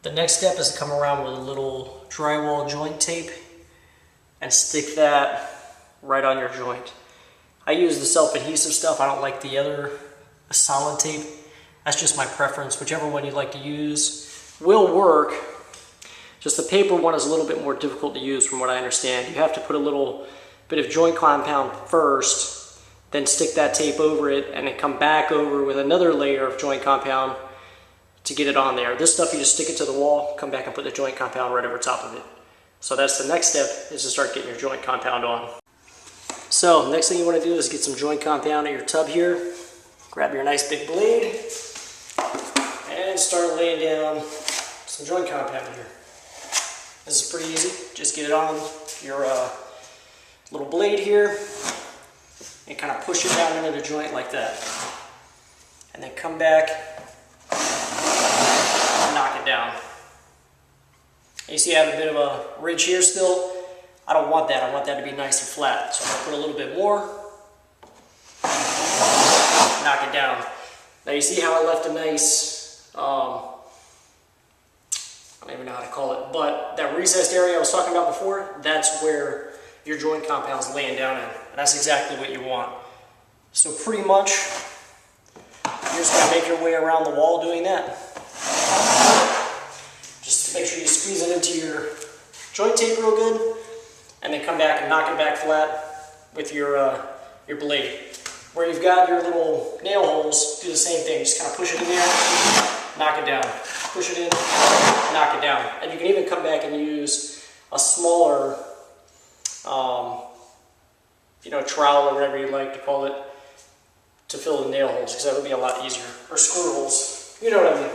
The next step is to come around with a little drywall joint tape and stick that right on your joint. I use the self-adhesive stuff. I don't like the other solid tape. That's just my preference. Whichever one you like to use will work. Just the paper one is a little bit more difficult to use from what I understand. You have to put a little bit of joint compound first, then stick that tape over it, and then come back over with another layer of joint compound to get it on there. This stuff you just stick it to the wall, come back and put the joint compound right over top of it. So that's the next step, is to start getting your joint compound on. So next thing you want to do is get some joint compound at your tub here. Grab your nice big blade and start laying down some joint compound here. This is pretty easy. Just get it on your little blade here and kind of push it down into the joint like that. And then come back and knock it down. You see I have a bit of a ridge here still. I don't want that. I want that to be nice and flat. So I'm going to put a little bit more. Knock it down. Now you see how I left a nice, I don't even know how to call it, but that recessed area I was talking about before, that's where your joint compound is laying down in. And that's exactly what you want. So pretty much, you're just going to make your way around the wall doing that. Just make sure you squeeze it into your joint tape real good, and then come back and knock it back flat with your blade. Where you've got your little nail holes, do the same thing. Just kind of push it in there, knock it down. Push it in, knock it down. And you can even come back and use a smaller, trowel or whatever you like to call it, to fill the nail holes, because that would be a lot easier. Or screw holes, you know what I mean.